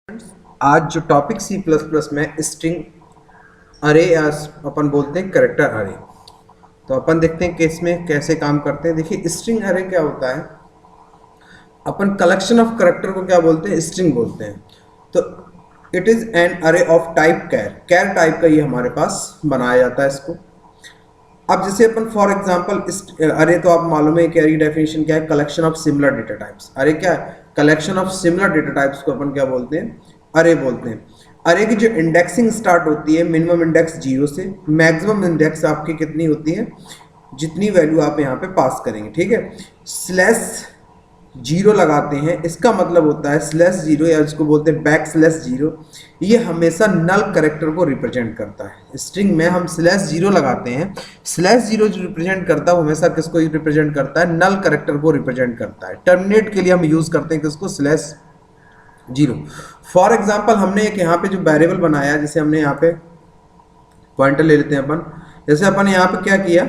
आज जो topic C plus plus में स्ट्रिंग अरे या अपन बोलते हैं कैरेक्टर अरे, तो अपन देखते हैं कि इसमें कैसे काम करते हैं। देखिए स्ट्रिंग अरे क्या होता है, अपन कलेक्शन ऑफ कैरेक्टर को क्या बोलते हैं, स्ट्रिंग बोलते हैं। तो इट इज एन अरे ऑफ टाइप कैर टाइप का ये हमारे पास बनाया जाता है इसको। अब जैसे अपन फॉर एग्जांपल अरे, तो आप मालूम है कि अरे डेफिनेशन क्या है, collection of similar data types. अरे क्या है, collection of similar data types को अपन क्या बोलते हैं, अरे बोलते हैं। अरे की जो इंडेक्सिंग स्टार्ट होती है मिनिमम इंडेक्स 0 से, मैक्सिमम इंडेक्स आपकी कितनी होती है, जितनी वैल्यू आप यहाँ पे पास करेंगे, ठीक है। स्लैश 0 लगाते हैं, इसका मतलब होता है स्लैश 0 या इसको बोलते हैं बैक स्लैश 0, ये हमेशा नल कैरेक्टर को रिप्रेजेंट करता है। स्ट्रिंग में हम स्लैश 0 लगाते हैं, स्लैश 0 जो रिप्रेजेंट करता है वो हमेशा किसको रिप्रेजेंट करता है, नल कैरेक्टर को रिप्रेजेंट करता है। टर्मिनेट के लिए हम यूज करते हैं किसको, स्लैश 0। फॉर एग्जाम्पल हमने एक यहाँ पे जो वेरिएबल बनाया है, जैसे हमने यहाँ पे पॉइंटर ले लेते हैं अपन, जैसे अपन यहाँ पे क्या किया,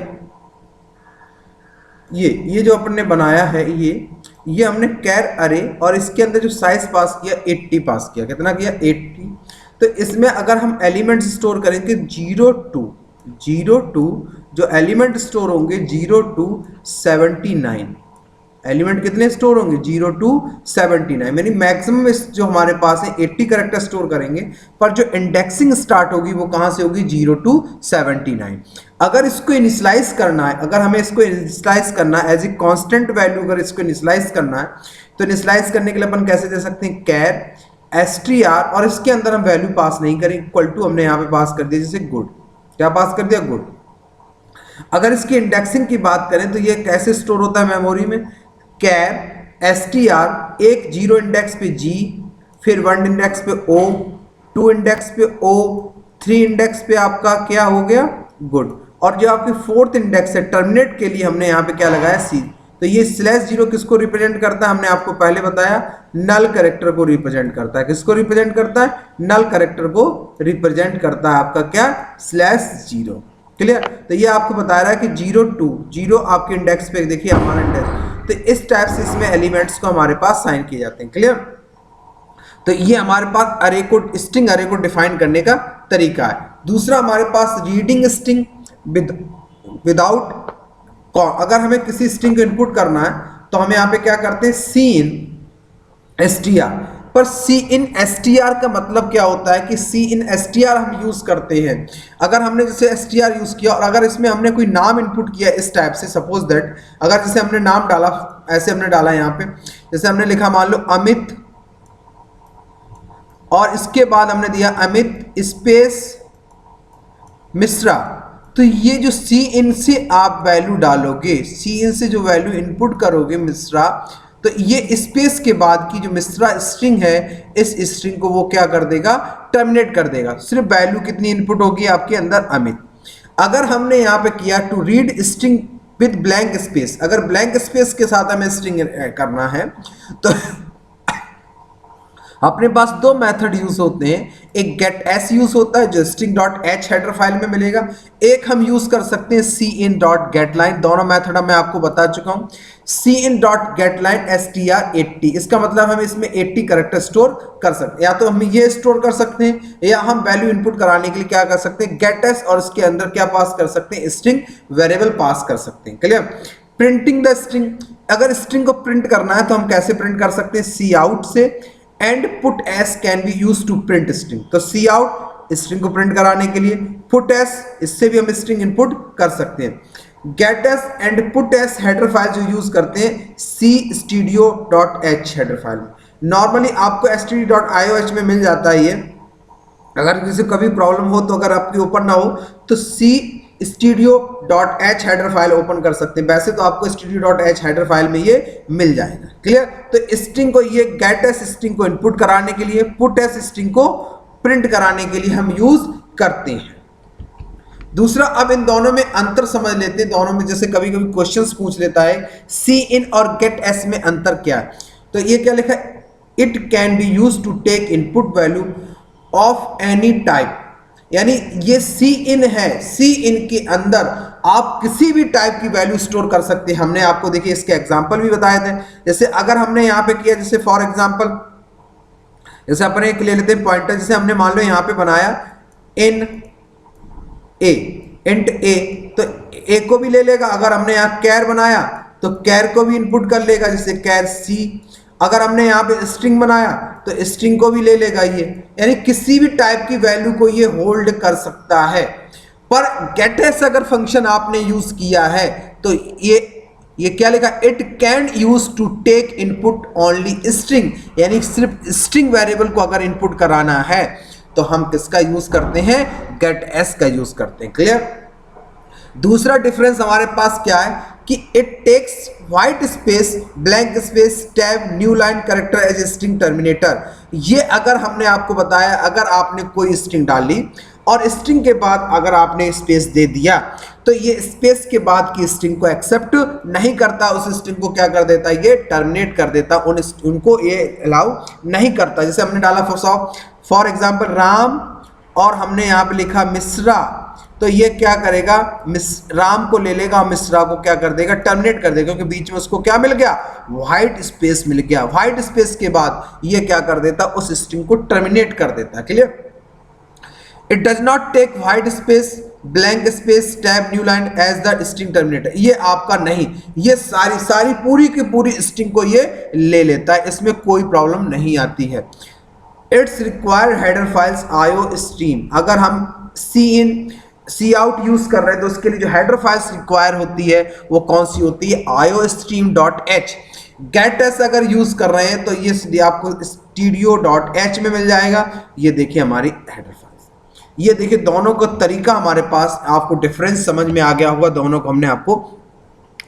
ये जो अपन ने बनाया है ये हमने कैर अरे, और इसके अंदर जो साइज पास किया 80 पास किया। कितना किया, 80। तो इसमें अगर हम एलिमेंट्स स्टोर करेंगे 0 टू जो एलिमेंट स्टोर होंगे 0 टू 79, एलिमेंट कितने स्टोर होंगे 0 टू 79, यानी मैक्सिमम जो हमारे पास है 80 कैरेक्टर स्टोर करेंगे, पर जो इंडेक्सिंग स्टार्ट होगी वो कहां से होगी, 0 टू 79। अगर इसको इनिशियलाइज करना है, अगर हमें इसको इनिशियलाइज करना है एज ए कांस्टेंट वैल्यू, अगर इसको इनिशियलाइज करना है तो इनिशियलाइज करने के लिए अपन कैसे दे सकते हैं, कैर एसटीआर, और इसके अंदर हम वैल्यू पास नहीं करें, इक्वल टू हमने यहाँ पे पास कर दिया जैसे गुड। क्या पास कर दिया, गुड। अगर इसकी इंडेक्सिंग की बात करें तो ये कैसे स्टोर होता है मेमोरी में, कैर एसटीआर, एक 0 इंडेक्स पे जी, फिर 1 इंडेक्स पे ओ, 2 इंडेक्स पे ओ, 3 इंडेक्स पे आपका क्या हो गया, गुड। और जो आपकी 4th इंडेक्स है टर्मिनेट के लिए हमने यहाँ पे क्या लगाया, सी। तो ये स्लैश 0 किसको रिप्रेजेंट करता है, हमने आपको पहले बताया नल कैरेक्टर को रिप्रेजेंट करता है। किसको रिप्रेजेंट करता है, नल कैरेक्टर को रिप्रेजेंट करता है आपका क्या, स्लैश 0। क्लियर। तो ये आपको बता रहा है कि 0 टू 0 आपके इंडेक्स पे देखिए हमारा इंडेक्स, तो इस टाइप से इसमें एलिमेंट्स को हमारे पास साइन किए जाते हैं। क्लियर। तो ये हमारे पास अरे को, स्ट्रिंग अरे को डिफाइन करने का तरीका है। दूसरा हमारे पास रीडिंग स्ट्रिंग विदाउट, अगर हमें किसी स्ट्रिंग को इनपुट करना है तो हम यहाँ पे क्या करते हैं, सी इन एसटीआर। पर सी इन एसटीआर का मतलब क्या होता है कि सी इन एसटीआर हम यूज करते हैं अगर हमने जैसे एसटीआर यूज किया और अगर इसमें हमने कोई नाम इनपुट किया इस टाइप से, सपोज दैट अगर जैसे हमने नाम डाला, ऐसे हमने डाला यहाँ पे, जैसे हमने लिखा मान लो अमित, और इसके बाद हमने दिया अमित स्पेस मिश्रा, तो ये जो सी इन से आप वैल्यू डालोगे, सी इन से जो वैल्यू इनपुट करोगे मिश्रा, तो ये स्पेस के बाद की जो मिश्रा स्ट्रिंग है, इस स्ट्रिंग को वो क्या कर देगा, टर्मिनेट कर देगा। सिर्फ वैल्यू कितनी इनपुट होगी आपके अंदर, अमित। अगर हमने यहाँ पे किया to read string with blank space, अगर ब्लैंक स्पेस के साथ हमें स्ट्रिंग करना है तो अपने पास 2 मेथड यूज होते हैं, एक गेट एस यूज होता है जो string dot h header file में मिलेगा, एक हम यूज कर सकते हैं cin dot gate line. दोनों मेथड मैं आपको बता चुका हूं। Cin dot gate line STR 80, इसका मतलब हम इसमें 80 कैरेक्टर स्टोर कर सकते हैं, या तो हम ये स्टोर कर सकते हैं या हम वैल्यू इनपुट कराने के लिए क्या कर सकते हैं, गेट एस, और इसके अंदर क्या पास कर सकते हैं, स्ट्रिंग वेरिएबल पास कर सकते हैं। क्लियर। प्रिंटिंग द स्ट्रिंग, अगर स्ट्रिंग को प्रिंट करना है तो हम कैसे प्रिंट कर सकते हैं, सी आउट से, and puts can be use to print string. तो सी आउट स्ट्रिंग को प्रिंट कराने के लिए, पुट एस इससे भी हम स्ट्रिंग इनपुट कर सकते हैं। Gets and puts header file जो यूज करते हैं C studio dot h header file में, नॉर्मली आपको std.ioh में मिल जाता है ये। अगर किसी कभी प्रॉब्लम हो तो अगर आपकी ओपन ना हो तो सी studio.h हेडर फाइल ओपन कर सकते हैं, वैसे तो आपको studio.h हेडर फाइल में ये मिल जाएगा। क्लियर। तो स्ट्रिंग को, ये गेट एस स्ट्रिंग को इनपुट कराने के लिए, पुट एस स्ट्रिंग को प्रिंट कराने के लिए हम यूज करते हैं। दूसरा, अब इन दोनों में अंतर समझ लेते हैं। दोनों में जैसे कभी कभी क्वेश्चंस पूछ लेता है सी इन और गेट एस में अंतर क्या है, तो ये क्या लिखा है, it can be use to take input value of any type, यानी ये सी इन है, सी इन के अंदर आप किसी भी टाइप की वैल्यू स्टोर कर सकते हैं। हमने आपको देखिए इसके एग्जांपल भी बताए थे, जैसे अगर हमने यहाँ पे किया, जैसे फॉर एग्जांपल जैसे अपन एक ले लेते हैं पॉइंटर, जैसे हमने मान लो यहाँ पे बनाया इन ए, इंट ए, तो ए को भी ले लेगा। अगर हमने यहाँ कैर बनाया तो कैर को भी इनपुट कर लेगा, जैसे कैर सी। अगर हमने यहाँ पे स्ट्रिंग बनाया तो स्ट्रिंग को भी ले लेगा ये, यानी किसी भी टाइप की वैल्यू को ये होल्ड कर सकता है। पर गेटएस अगर फंक्शन आपने यूज किया है तो ये क्या लिखा, it can use to take input only string, यानी सिर्फ स्ट्रिंग वेरिएबल को अगर इनपुट कराना है तो हम किसका यूज करते हैं, गेट एस का यूज करते हैं। क्लियर। दूसरा डिफरेंस हमारे पास क्या है कि it takes white space, blank space, tab, new line character as string terminator. ये अगर हमने आपको बताया, अगर आपने कोई स्ट्रिंग डाली और स्ट्रिंग के बाद अगर आपने स्पेस दे दिया तो ये स्पेस के बाद की स्ट्रिंग को एक्सेप्ट नहीं करता, उस स्ट्रिंग को क्या कर देता है, ये टर्मिनेट कर देता, उनको ये अलाउ नहीं करता। जैसे हमने डाला फॉर एग्जाम्पल राम और हमने यहाँ पे लिखा मिश्रा, तो ये क्या करेगा, राम को ले लेगा, मिश्रा को क्या कर देगा, टर्मिनेट कर देगा, क्योंकि बीच में उसको क्या मिल गया, व्हाइट स्पेस मिल गया। व्हाइट स्पेस के बाद ये क्या कर देता, उस स्ट्रिंग को टर्मिनेट कर देता। Clear. It does not take white space, blank space, tab, new line as the string terminator. ये आपका नहीं, ये सारी पूरी की पूरी स्ट्रिंग को ये ले लेता है, इसमें कोई प्रॉब्लम नहीं आती है। It's required header files IO stream. अगर हम सी आउट यूज कर रहे हैं तो उसके लिए जो हेडर फाइल्स रिक्वायर होती है वो कौन सी होती है, iostream.h। गेट एस अगर यूज कर रहे हैं तो ये आपको studio.h में मिल जाएगा। ये देखिए हमारी हेडर फाइल्स, ये देखिए दोनों का तरीका हमारे पास, आपको डिफरेंस समझ में आ गया होगा। दोनों को हमने आपको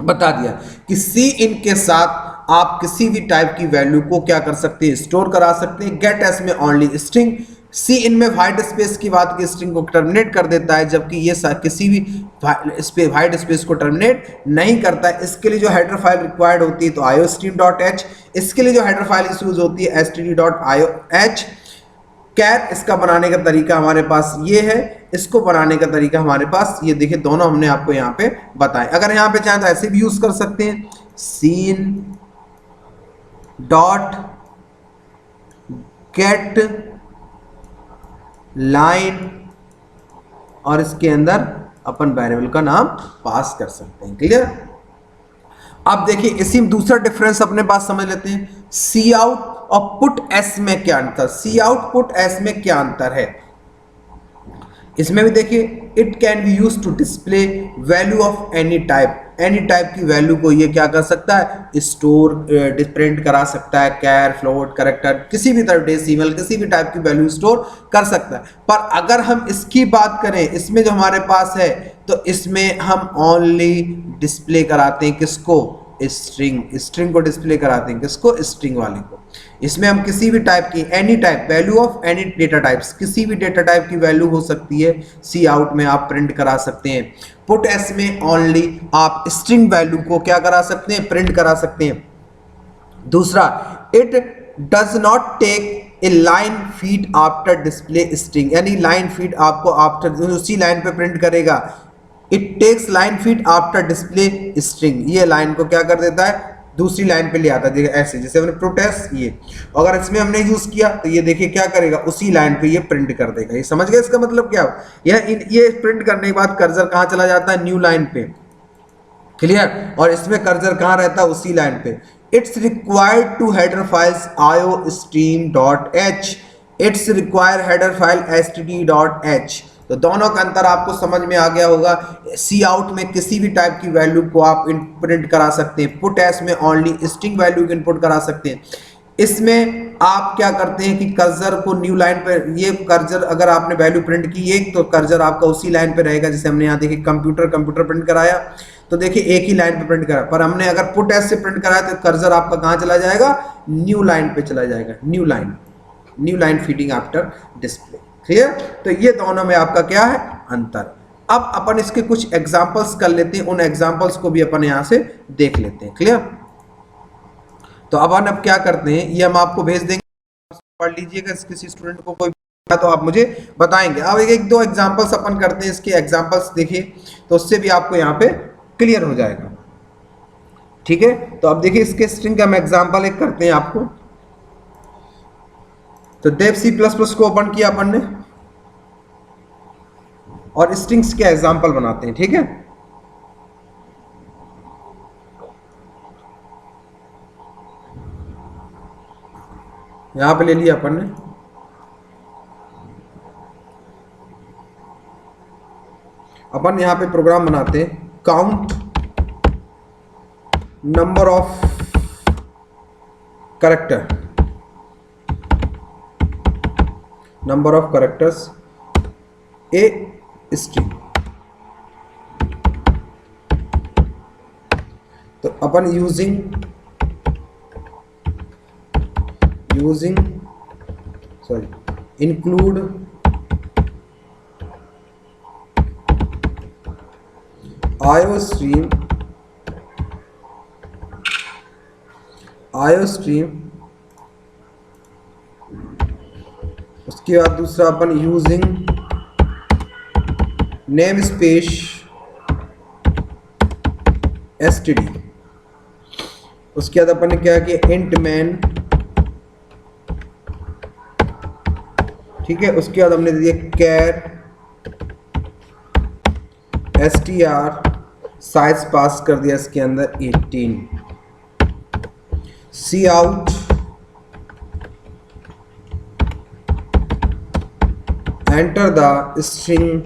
बता दिया कि सी इन के साथ आप किसी भी टाइप की वैल्यू को क्या कर सकते हैं, स्टोर करा सकते हैं। गेट एस में ओनली स्ट्रिंग, सी इन में व्हाइट स्पेस की बात की स्ट्रिंग को टर्मिनेट कर देता है, जबकि ये किसी भी व्हाइट स्पेस को टर्मिनेट नहीं करता है। इसके लिए जो हेडर फाइल रिक्वायर्ड होती है तो iostream.h, इसके लिए जो हेडर फाइल यूज होती है std.ioh। कैर इसका बनाने का तरीका हमारे पास ये है, इसको बनाने का तरीका हमारे पास ये देखिए, दोनों हमने आपको यहाँ पे बताए। अगर यहाँ पे चाहें तो ऐसे भी यूज कर सकते हैं, सीन डॉट गेट लाइन, और इसके अंदर अपन वेरिएबल का नाम पास कर सकते हैं। क्लियर। अब देखिए इसी में दूसरा डिफरेंस अपने पास समझ लेते हैं, सी आउट और पुट एस में क्या अंतर, सी आउट पुट एस में क्या अंतर है। इसमें भी देखिए, it can be use to display value of any type, any type की वैल्यू को ये क्या कर सकता है, स्टोर प्रिंट करा सकता है, कैर, फ्लोट, कैरेक्टर, किसी भी तरह डेसिमल, किसी भी टाइप की वैल्यू स्टोर कर सकता है। पर अगर हम इसकी बात करें, इसमें जो हमारे पास है तो इसमें हम ओनली डिस्प्ले कराते हैं किसको, स्ट्रिंग को डिस्प्ले कराते हैं किसको, स्ट्रिंग वाले को। इसमें हम किसी भी टाइप की any type value of any data types, किसी भी डेटा टाइप की वैल्यू हो सकती है, सी आउट में आप प्रिंट करा सकते हैं। पुट एस में ओनली आप स्ट्रिंग वैल्यू को क्या करा सकते हैं, प्रिंट करा सकते हैं। दूसरा, it does not take a line feed after display string, यानी लाइन फीड आपको आफ्टर उसी लाइन पे प्रिंट करेगा। It takes line feed after display string, ये लाइन को क्या कर देता है, दूसरी लाइन पे ले आता है। देखिए ऐसे, जैसे हमने प्रोटेस्ट ये, अगर इसमें हमने यूज किया तो ये देखिए क्या करेगा, उसी लाइन पे ये प्रिंट कर देगा। ये समझ गए इसका मतलब क्या, ये प्रिंट करने के बाद कर्सर कहाँ चला जाता है, न्यू लाइन पे। क्लियर। और इसमें कर्सर कहाँ रहता है, उसी लाइन पे। It's required two header files iostream.h, it's require header file std.h। तो दोनों का अंतर आपको समझ में आ गया होगा। सी आउट में किसी भी टाइप की वैल्यू को आप प्रिंट करा सकते हैं, पुट एस में ओनली स्ट्रिंग वैल्यू को इनपुट करा सकते हैं। इसमें आप क्या करते हैं कि कर्सर को न्यू लाइन पर, ये कर्सर अगर आपने वैल्यू प्रिंट की एक तो कर्सर आपका उसी लाइन पे रहेगा। जैसे हमने यहाँ देखिए कंप्यूटर प्रिंट कराया तो देखिए एक ही लाइन पे प्रिंट करा, पर हमने अगर पुट एस से प्रिंट कराया तो कर्सर आपका कहाँ चला जाएगा, न्यू लाइन पे चला जाएगा, new line feeding after display. Clear. तो ये दोनों में आपका क्या है अंतर। अब अपन इसके कुछ एग्जांपल्स कर लेते हैं, उन एग्जांपल्स को भी अपन यहां से देख लेते हैं। क्लियर। तो अब क्या करते हैं, ये हम आपको भेज देंगे, पढ़ लीजिएगा। किसी स्टूडेंट को कोई तो आप मुझे बताएंगे। अब एक दो एग्जांपल्स अपन करते हैं, इसके एग्जांपल्स देखिए तो उससे भी आपको यहाँ पे क्लियर हो जाएगा। ठीक है। तो अब देखिए इसके स्ट्रिंग का हम एग्जांपल एक करते हैं आपको। तो डेव सी प्लस प्लस को ओपन किया अपन ने और स्ट्रिंग्स के एग्जाम्पल बनाते हैं, ठीक है। यहां पे ले लिया अपन ने, अपन यहां पे प्रोग्राम बनाते हैं, count number of character, number of characters A string. तो अपन यूजिंग इंक्लूड आयोस्ट्रीम उसके बाद दूसरा अपन यूजिंग नेम स्पेस std। उसके बाद अपन ने क्या किया, इंट मैन, ठीक है। उसके बाद हमने दिया कैर str, साइज पास कर दिया इसके अंदर 18, cout enter the string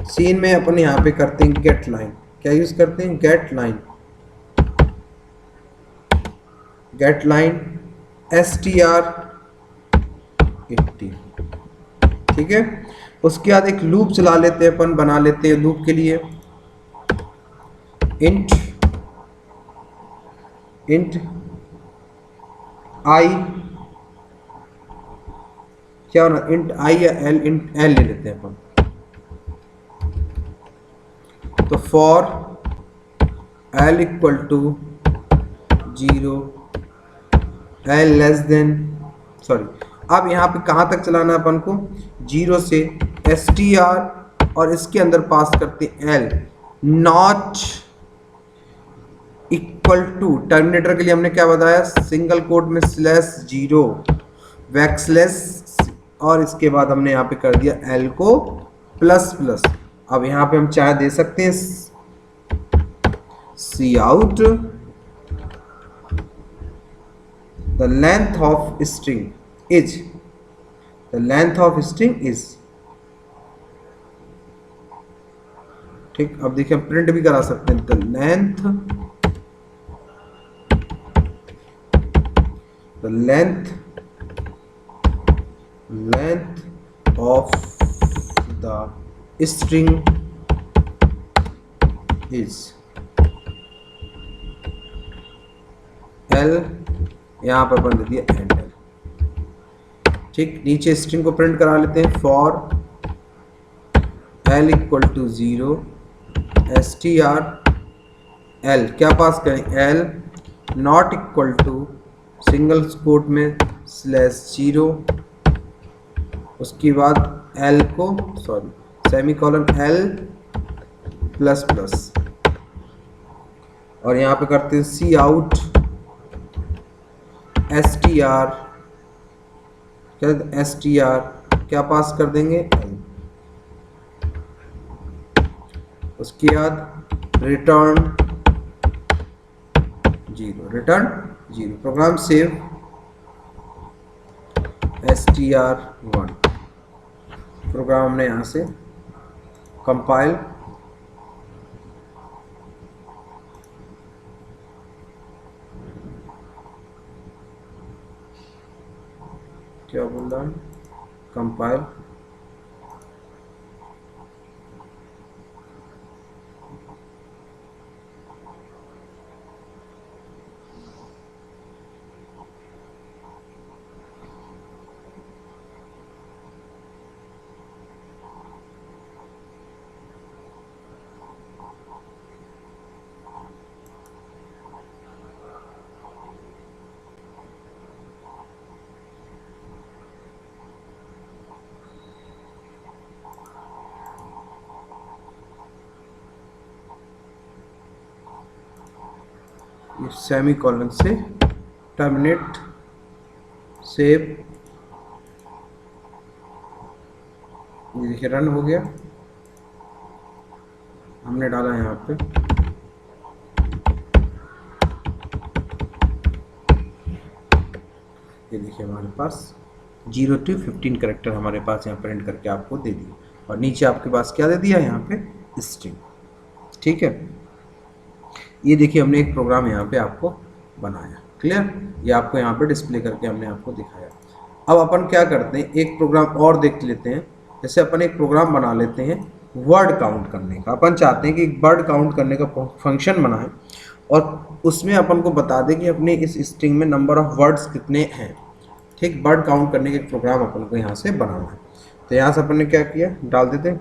cin में अपन यहां पे करते हैं गेट लाइन। क्या यूज करते हैं, गेट लाइन str 80, ठीक है। उसके बाद एक लूप चला लेते हैं अपन, बना लेते हैं लूप के लिए इंट आई, क्या होना, इंट आई या एल, इंट एल ले लेते हैं अपन। तो for L equal to 0, L less than, sorry, अब यहाँ पे कहाँ तक चलाना है अपन को, 0 से str और इसके अंदर पास करते L not equal to, terminator के लिए हमने क्या बताया, सिंगल कोट में /0 बैकस्लैश, और इसके बाद हमने यहाँ पे कर दिया एल को ++। अब यहाँ पे हम चाहे दे सकते हैं cout the length of string is, ठीक। अब देखिए हम प्रिंट भी करा सकते हैं, the length of the string is L, यहाँ पर अपन दे दिया एंड L, ठीक। नीचे स्ट्रिंग को प्रिंट करा लेते हैं, for L equal to 0 str L, क्या पास करें, L not equal to single quote में /0, उसके बाद L को, सॉरी, सेमीकोलन L ++, और यहाँ पे करते हैं सी आउट str, क्या पास कर देंगे, L। उसके बाद return 0, program save, str1, programme हमने यहाँ से कंपाइल, क्या बोल रहा है, कंपाइल, ये सेमी कॉलन से टर्मिनेट सेव, ये देखिए रन हो गया, हमने डाला यहाँ पे। ये देखिए हमारे पास 0 to 15 करेक्टर हमारे पास यहाँ प्रिंट करके आपको दे दिए, और नीचे आपके पास क्या दे दिया यहाँ पे स्ट्रिंग। ठीक है, ये देखिए हमने एक प्रोग्राम यहाँ पे आपको बनाया। क्लियर, ये आपको यहाँ पे डिस्प्ले करके हमने आपको दिखाया। अब अपन क्या करते हैं, एक प्रोग्राम और देख लेते हैं। जैसे अपन एक प्रोग्राम बना लेते हैं वर्ड काउंट करने का। अपन चाहते हैं कि एक वर्ड काउंट करने का फंक्शन बनाएं और उसमें अपन को बता दें कि अपने इस स्ट्रिंग में नंबर ऑफ वर्ड्स कितने हैं। ठीक, वर्ड काउंट करने का एक प्रोग्राम अपन को यहाँ से बनाना है। तो यहाँ से अपन ने क्या किया, डाल देते हैं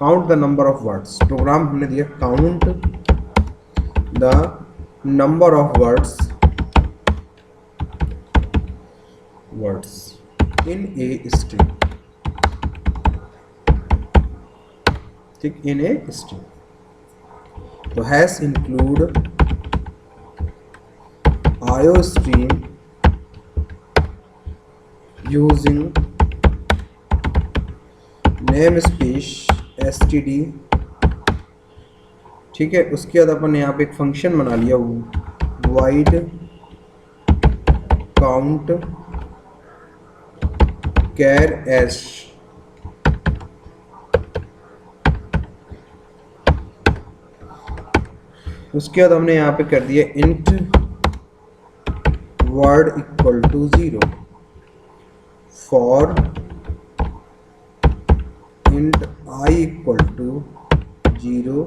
count the number of words. Program हमने दिया count the number of words in a string. ठीक, इन ए स्ट्रिंग। तो hash include iostream using namespace std। ठीक है, उसके बाद अपन यहाँ पे एक फंक्शन बना लिया वाइड काउंट कैर एस। उसके बाद हमने यहाँ पे कर दिया int word equal to 0 for int i equal to 0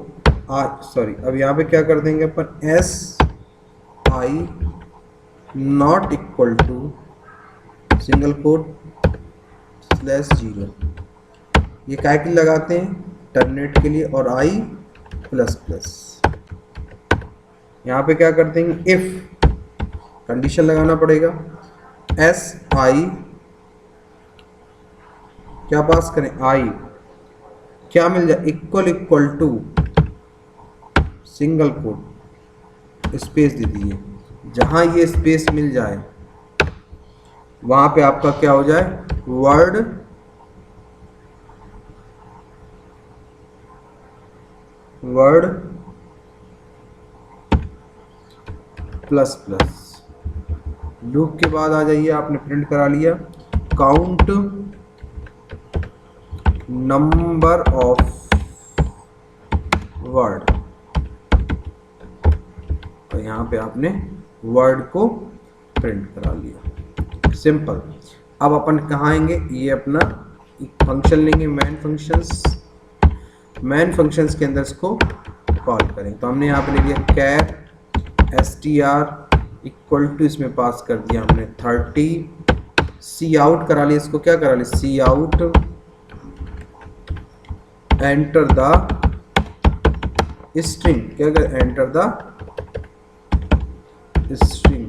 sorry, अब यहाँ पे क्या कर देंगे अपन s i not equal to single quote /0। ये काय के लिए लगाते हैं, टर्मिनेट के लिए, और आई प्लस प्लस। यहाँ पे क्या कर देंगे, इफ कंडीशन लगाना पड़ेगा, एस आई क्या पास करें, आई क्या मिल जाए, equal to single quote space दे दीजिए। जहां ये स्पेस मिल जाए वहां पे आपका क्या हो जाए, वर्ड प्लस प्लस। लूप के बाद आ जाइए, आपने प्रिंट करा लिया काउंट नंबर ऑफ वर्ड, और यहाँ पे आपने वर्ड को प्रिंट करा लिया। सिंपल। अब अपन कहाँ आएंगे, ये अपना फंक्शन लेंगे मैन फंक्शंस के अंदर इसको कॉल करें। तो हमने यहाँ पे ले लिया कैर str इक्वल टू, इसमें पास कर दिया हमने 30, सी आउट करा लिया, इसको क्या करा लिया, cout enter the string, क्या कर enter the string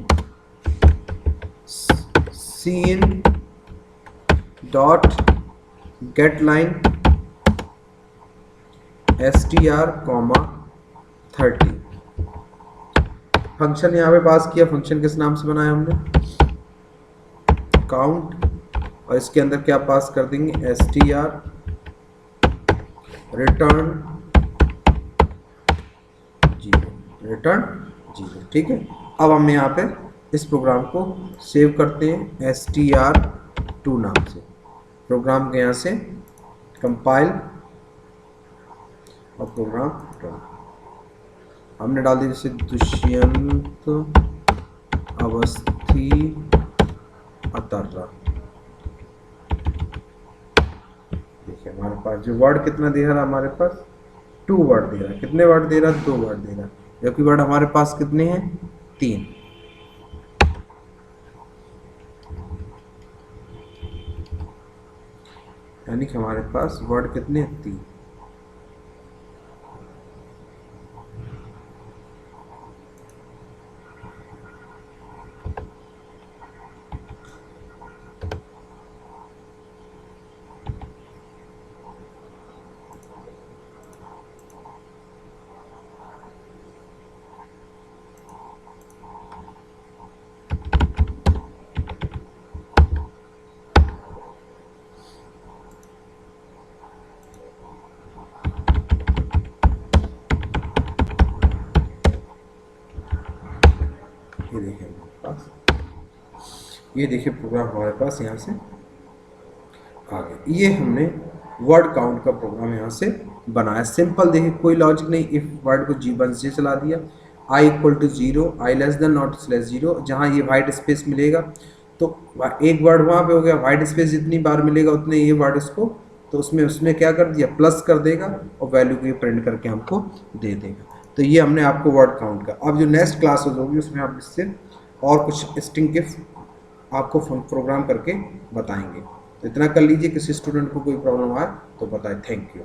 cin dot gate line str, 30। Function यहाँ पे पास किया, फंक्शन किस नाम से बनाया हमने, काउंट, और इसके अंदर क्या पास कर देंगे, str रिटर्न 0। ठीक है, अब हम यहाँ पे इस प्रोग्राम को सेव करते हैं str2 नाम से। प्रोग्राम के यहाँ से कंपाइल और प्रोग्राम रन। हमने डाल दिया जैसे दुष्यंत अवस्थी अतर्रा। देखिए हमारे पास जो वर्ड कितना दे रहा है, हमारे पास 2 वर्ड दे रहा है। कितने वर्ड दे रहा है, 2 वर्ड दे रहा है, जबकि वर्ड हमारे पास कितने हैं, 3। यानी कि हमारे पास वर्ड कितने हैं, 3। ये देखिए हमारे पास, ये देखिए प्रोग्राम हमारे पास यहाँ से आ गया। ये हमने वर्ड काउंट का प्रोग्राम यहाँ से बनाया। सिंपल देखिए, कोई लॉजिक नहीं। इफ वर्ड को G1 से चला दिया, i equal to 0, i less than not less 0, जहाँ ये वाइट स्पेस मिलेगा तो एक वर्ड वहाँ पे हो गया, वाइट स्पेस जितनी बार मिलेगा उतने ये वर्ड इसको, तो उसमें क्या कर दिया, प्लस कर देगा और वैल्यू को ये प्रिंट करके हमको दे देगा। तो ये हमने आपको वर्ड काउंट का। अब जो नेक्स्ट क्लास होगी उसमें हम इससे और कुछ स्ट्रिंग के आपको प्रोग्राम करके बताएंगे। तो इतना कर लीजिए, किसी स्टूडेंट को कोई प्रॉब्लम आए तो बताएं। Thank you.